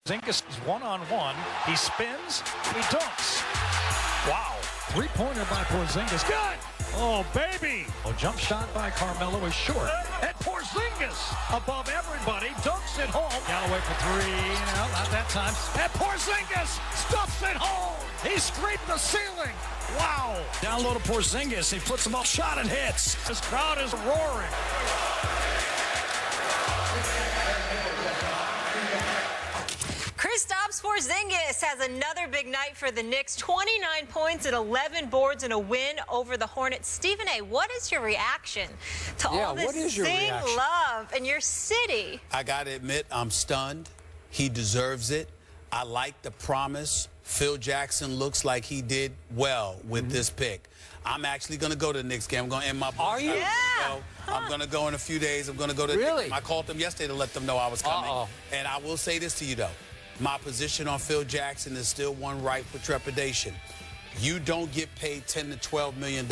Porzingis is one-on-one. He spins. He dunks. Wow. Three-pointer by Porzingis. Good. Oh, baby. Oh, jump shot by Carmelo is short. And Porzingis above everybody. Dunks it home. Galloway for three. No, not that time. And Porzingis stuffs it home. He scraped the ceiling. Wow. Down low to Porzingis. He puts them all shot and hits. This crowd is roaring. Kristaps Porzingis has another big night for the Knicks. 29 points and 11 boards in a win over the Hornets. Stephen A., what is your reaction to all this same love in your city? I got to admit, I'm stunned. He deserves it. I like the promise. Phil Jackson looks like he did well with this pick. I'm actually going to go to the Knicks game. I'm going to end my book. Are you? I'm going to go in a few days. I'm going to go to Really? I called them yesterday to let them know I was coming. And I will say this to you, though. My position on Phil Jackson is still one ripe for trepidation. You don't get paid $10 to $12 million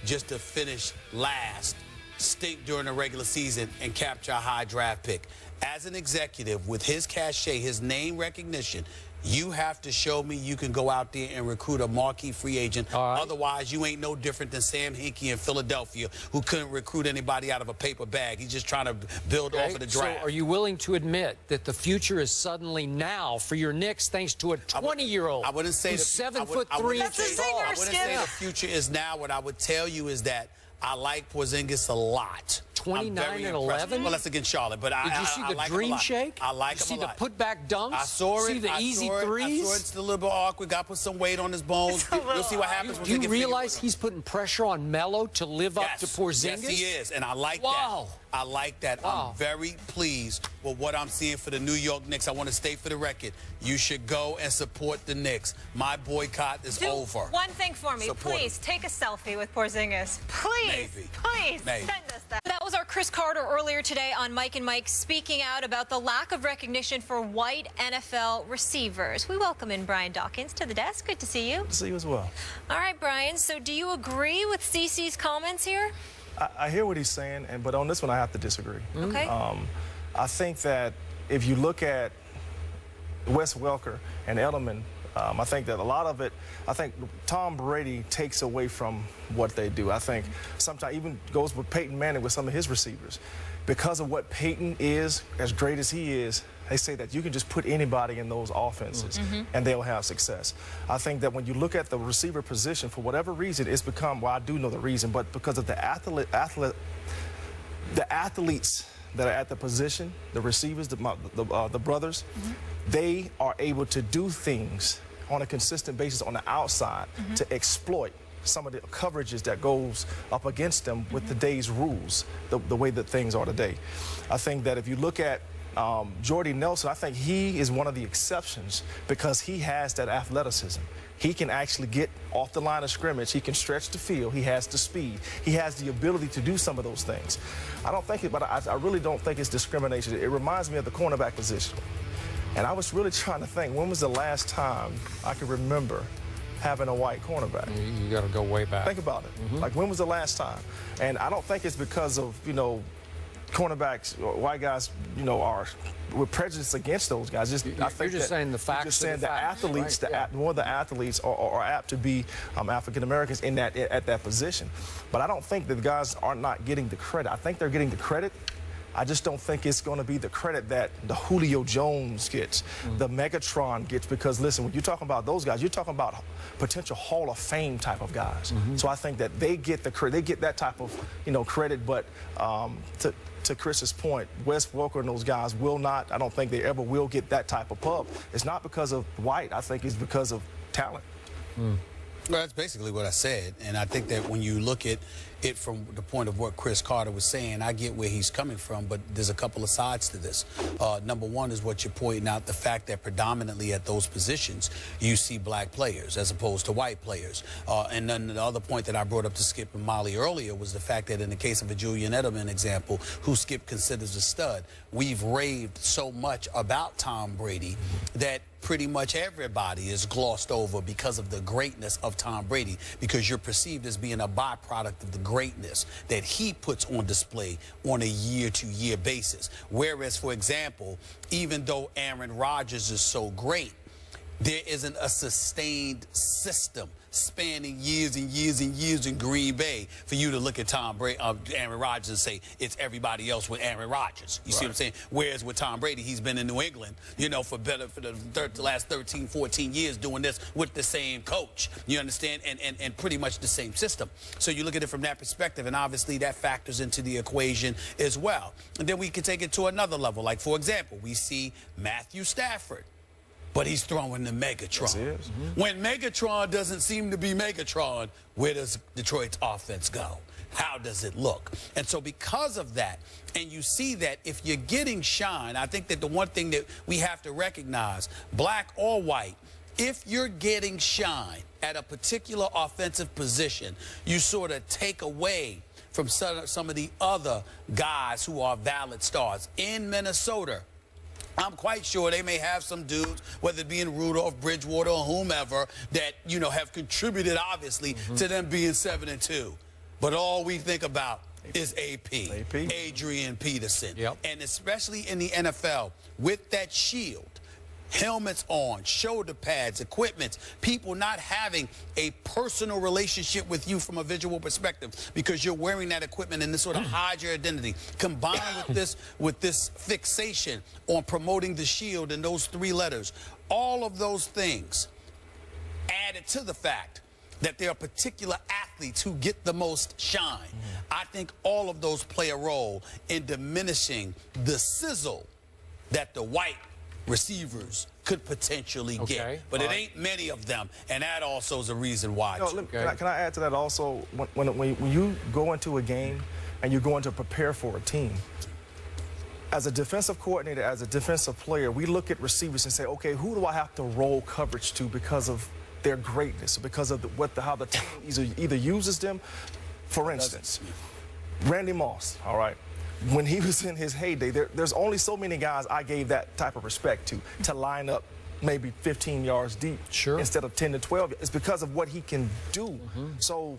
just to finish last, stink during the regular season, and capture a high draft pick. As an executive, with his cachet, his name recognition, you have to show me you can go out there and recruit a marquee free agent. Otherwise, you ain't no different than Sam Hinkie in Philadelphia, who couldn't recruit anybody out of a paper bag. He's just trying to build off of the draft. So are you willing to admit that the future is suddenly now for your Knicks thanks to a 20-year-old I wouldn't say who's 7'3" tall? I wouldn't say the future is now. What I would tell you is that I like Porzingis a lot. 29 and 11? Well, that's against Charlotte, but Did you see the like dream shake? I like him a lot. See the putback dunks? I saw it. See the easy threes? I saw it. It's a little bit awkward. Got to put some weight on his bones. You'll see what happens. Do you realize he's putting pressure on Melo to live up to Porzingis? Yes, he is, and I like that. I like that. I'm very pleased with what I'm seeing for the New York Knicks. I want to state for the record, you should go and support the Knicks. My boycott is over. One thing for me, please take a selfie with Porzingis. Please, please send us that. That was our Chris Carter earlier today on Mike and Mike, speaking out about the lack of recognition for white NFL receivers. We welcome in Brian Dawkins to the desk. Good to see you. Good to see you as well. All right, Brian, so do you agree with CeCe's comments here? I hear what he's saying, but on this one I have to disagree. Okay. I think that if you look at Wes Welker and Edelman, I think that a lot of it, I think Tom Brady takes away from what they do. I think sometimes even goes with Peyton Manning with some of his receivers. Because of what Peyton is, as great as he is, they say that you can just put anybody in those offenses and they'll have success. I think that when you look at the receiver position, for whatever reason, it's become, well, I do know the reason, but because of the athletes that are at the position, the receivers, the brothers, they are able to do things on a consistent basis on the outside to exploit some of the coverages that goes up against them with today's rules, the way that things are today. I think that if you look at Jordy Nelson, I think he is one of the exceptions because he has that athleticism. He can actually get off the line of scrimmage. He can stretch the field. He has the speed. He has the ability to do some of those things. I don't think it, but I really don't think it's discrimination. It reminds me of the cornerback position. And I was really trying to think, when was the last time I can remember having a white cornerback? You got to go way back. Think about it. Like, when was the last time? And I don't think it's because of, you know, cornerbacks, white guys, you know, we're prejudiced against those guys. You're just saying the facts. Just saying the athletes, right? More of the athletes are apt to be African Americans at that position. But I don't think that the guys are not getting the credit. I think they're getting the credit. I just don't think it's going to be the credit that the Julio Jones gets, the Megatron gets, because, listen, when you're talking about those guys, you're talking about potential Hall of Fame type of guys. So I think that they get that type of, you know, credit, but to Chris's point, Wes Welker and those guys will not, I don't think they ever will get that type of pub. It's not because of white, I think it's because of talent. Well, that's basically what I said, and I think that when you look at it from the point of what Chris Carter was saying, I get where he's coming from, but there's a couple of sides to this. Number one is what you're pointing out, the fact that predominantly at those positions, you see black players as opposed to white players. And then the other point that I brought up to Skip and Molly earlier was the fact that in the case of a Julian Edelman example, who Skip considers a stud, we've raved so much about Tom Brady that pretty much everybody is glossed over because of the greatness of Tom Brady, because you're perceived as being a byproduct of the greatness that he puts on display on a year-to-year basis. Whereas, for example, even though Aaron Rodgers is so great, there isn't a sustained system spanning years and years and years in Green Bay for you to look at Aaron Rodgers and say it's everybody else with Aaron Rodgers. You see what I'm saying? Whereas with Tom Brady, he's been in New England, you know, for the last 13, 14 years doing this with the same coach. You understand? And pretty much the same system. So you look at it from that perspective, and obviously that factors into the equation as well. And then we can take it to another level. Like, for example, we see Matthew Stafford. But he's throwing the Megatron. Yes, he is. When Megatron doesn't seem to be Megatron, where does Detroit's offense go? How does it look? And so because of that, and you see that if you're getting shine, I think that the one thing that we have to recognize, black or white, if you're getting shine at a particular offensive position, you sort of take away from some of the other guys who are valid stars. In Minnesota, I'm quite sure they may have some dudes, whether it be in Rudolph, Bridgewater, or whomever, that, you know, have contributed, obviously, to them being 7-2. But all we think about is AP. Adrian Peterson. And especially in the NFL, with that shield, helmets on, shoulder pads, equipment, people not having a personal relationship with you from a visual perspective because you're wearing that equipment and this sort of hide your identity, combined with this fixation on promoting the shield and those 3 letters, all of those things added to the fact that there are particular athletes who get the most shine. I think all of those play a role in diminishing the sizzle that the white receivers could potentially get. But it ain't many of them, and that also is a reason why. Can I add to that also? When you go into a game and you're going to prepare for a team, as a defensive coordinator, as a defensive player, we look at receivers and say, okay, who do I have to roll coverage to because of their greatness, because of how the team either uses them? For instance, Randy Moss, all right? When he was in his heyday, there's only so many guys I gave that type of respect to line up maybe 15 yards deep instead of 10 to 12. It's because of what he can do. So,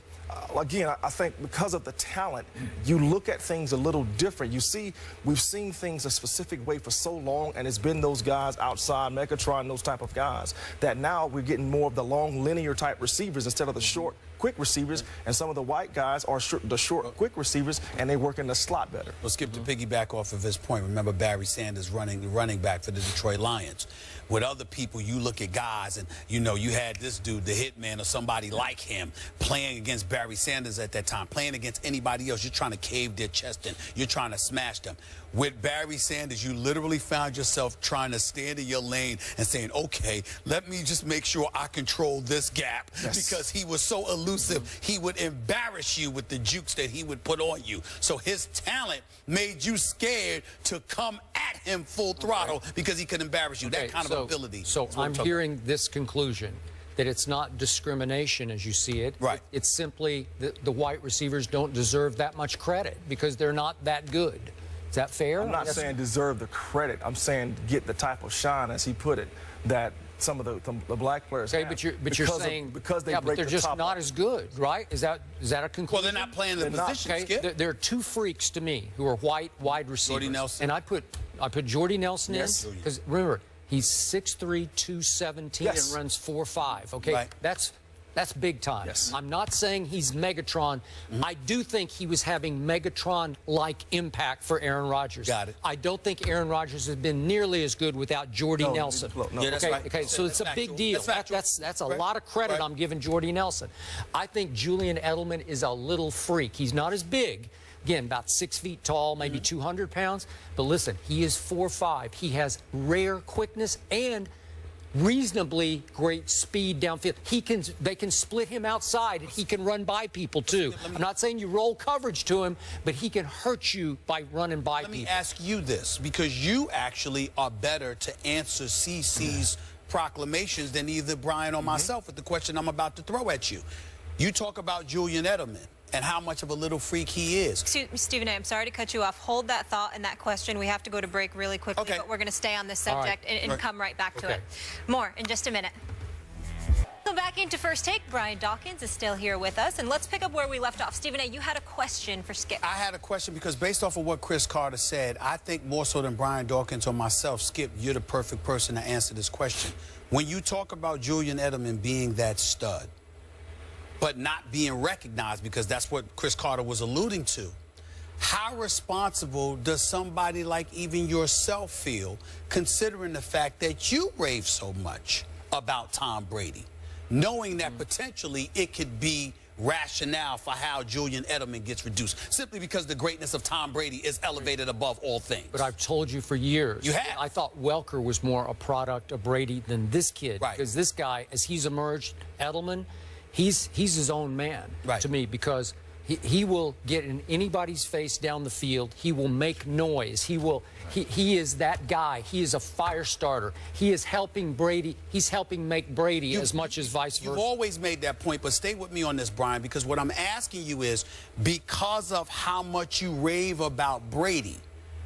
again, I think because of the talent, you look at things a little different. You see, we've seen things a specific way for so long, and it's been those guys outside, Megatron, those type of guys, that now we're getting more of the long linear type receivers instead of the short, quick receivers, and some of the white guys are the short, quick receivers, and they work in the slot better. Well, Skip, to piggyback off of his point, remember Barry Sanders running back for the Detroit Lions. With other people, you look at guys, and, you know, you had this dude, the Hitman, or somebody like him, playing against Barry Sanders at that time, playing against anybody else. You're trying to cave their chest in. You're trying to smash them. With Barry Sanders, you literally found yourself trying to stand in your lane and saying, okay, let me just make sure I control this gap, because he was so elusive, he would embarrass you with the jukes that he would put on you. So his talent made you scared to come at him full throttle because he could embarrass you. That kind of ability. So I'm hearing this conclusion, that it's not discrimination as you see it. It's simply the white receivers don't deserve that much credit because they're not that good. Is that fair? I'm not saying deserve the credit. I'm saying get the type of shine, as he put it, that some of the black players have. But you're saying because they break but they're the just top not as good, right? Is that a conclusion? Well, they're not playing the position. There are 2 freaks to me who are white wide receivers. Jordy Nelson. And I put Jordy Nelson in because remember, he's 6'3", 217 and runs 4.5. Okay, that's big time. I'm not saying he's Megatron. I do think he was having Megatron-like impact for Aaron Rodgers. I don't think Aaron Rodgers has been nearly as good without Jordy Nelson. Okay, so it's a big deal. That's a lot of credit I'm giving Jordy Nelson. I think Julian Edelman is a little freak. He's not as big. Again, about 6 feet tall, maybe 200 pounds. But listen, he is 4'5". He has rare quickness and reasonably great speed downfield. They can split him outside, and he can run by people too. I'm not saying you roll coverage to him, but he can hurt you by running by people. Let me ask you this, because you actually are better to answer CC's proclamations than either Brian or myself with the question I'm about to throw at you. You talk about Julian Edelman, and how much of a little freak he is. Excuse me, Stephen A., I'm sorry to cut you off. Hold that thought and that question. We have to go to break really quickly, but we're going to stay on this subject and come right back to it. More in just a minute. So back into First Take. Brian Dawkins is still here with us, and let's pick up where we left off. Stephen A., you had a question for Skip. I had a question because based off of what Chris Carter said, I think more so than Brian Dawkins or myself, Skip, you're the perfect person to answer this question. When you talk about Julian Edelman being that stud, but not being recognized, because that's what Chris Carter was alluding to, how responsible does somebody like even yourself feel, considering the fact that you rave so much about Tom Brady, knowing that potentially it could be rationale for how Julian Edelman gets reduced, simply because the greatness of Tom Brady is elevated above all things? But I've told you for years. You have. I thought Welker was more a product of Brady than this kid. Right. Because this guy, as he's emerged, Edelman, he's his own man to me, because he will get in anybody's face down the field. He will make noise. He is that guy. He is a fire starter. He is helping Brady. He's helping make Brady as much as vice versa. You've always made that point, but stay with me on this, Brian, because what I'm asking you is, because of how much you rave about Brady,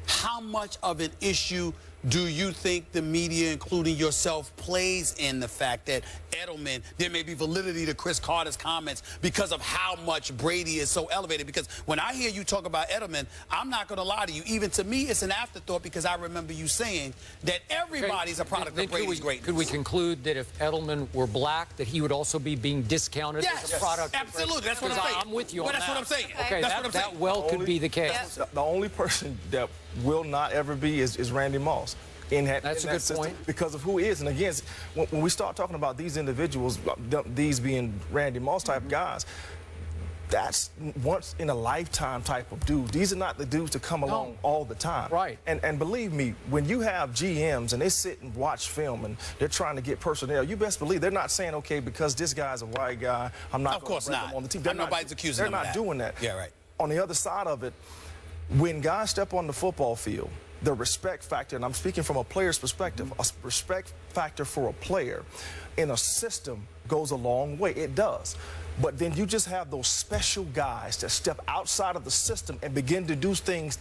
how much of an issue do you think the media, including yourself, plays in the fact that Edelman, there may be validity to Chris Carter's comments because of how much Brady is so elevated? Because when I hear you talk about Edelman, I'm not going to lie to you. Even to me, it's an afterthought, because I remember you saying that everybody's a product of Brady's greatness. Could we conclude that if Edelman were black, that he would also be being discounted as a product? Absolutely. That's what I'm saying. I'm with you on that's that. what I'm saying. Okay, that well could be the case. The only person that will not ever be is Randy Moss. That's a good point. Because of who he is. And again, when we start talking about these individuals, these being Randy Moss type guys, that's once in a lifetime type of dude. These are not the dudes to come along all the time. Right. And believe me, when you have GMs and they sit and watch film and they're trying to get personnel, you best believe they're not saying, okay, because this guy's a white guy, I'm not going to bring him on the team. Nobody's accusing them of that. They're not doing that. Yeah, right. On the other side of it, when guys step on the football field, the respect factor, and I'm speaking from a player's perspective, a respect factor for a player in a system goes a long way. It does. But then you just have those special guys that step outside of the system and begin to do things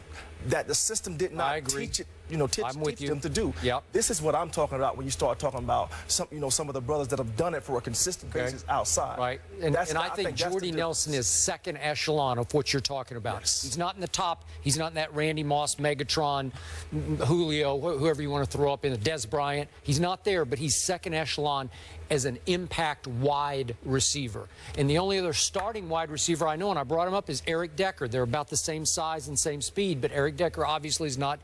that the system did not teach it, teach them to do. Yep. This is what I'm talking about when you start talking about some of the brothers that have done it for a consistent basis outside. Right. And I think Jordy Nelson is second echelon of what you're talking about. Yes. He's not in the top. He's not in that Randy Moss, Megatron, Julio, whoever you want to throw up in, Des Bryant. He's not there, but he's second echelon as an impact wide receiver. And the only other starting wide receiver I know, and I brought him up, is Eric Decker. They're about the same size and same speed, but Eric Decker obviously is not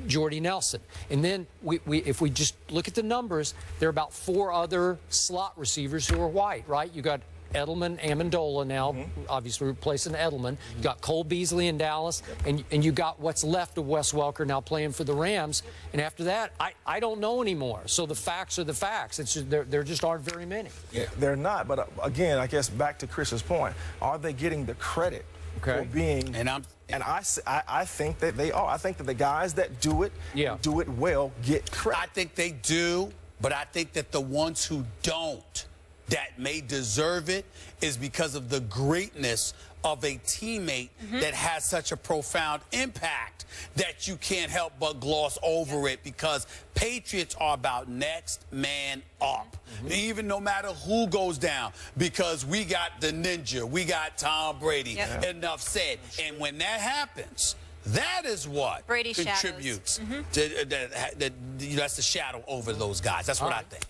Jordy Nelson. And then if we just look at the numbers, there are about 4 other slot receivers who are white, right? You got Edelman, Amendola now, obviously replacing Edelman. You got Cole Beasley in Dallas, and you got what's left of Wes Welker now playing for the Rams. And after that, I don't know anymore. So the facts are the facts. It's just, there just aren't very many. Yeah. They're not. But again, I guess back to Chris's point, are they getting the credit for being? And I think that they are. I think that the guys that do it well get credit. I think they do, but I think that the ones who don't, that may deserve it, is because of the greatness of a teammate that has such a profound impact that you can't help but gloss over it, because Patriots are about next man up. Even no matter who goes down, because we got the ninja, we got Tom Brady. Enough said. And when that happens, that is what Brady contributes to that's the shadow over those guys. That's what I think.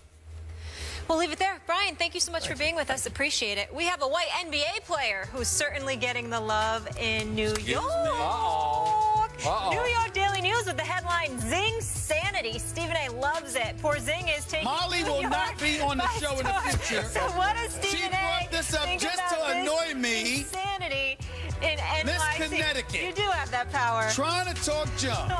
We'll leave it there. Brian, thank you so much for being with us. Appreciate it. We have a white NBA player who's certainly getting the love in New York. New York Daily News with the headline, Zing Sanity. Stephen A. loves it. Porzingis taking Molly will not be on the show in the future. So what does Stephen A. She brought this up just to annoy me. Insanity in NYC. Miss Connecticut. You do have that power. Trying to talk junk.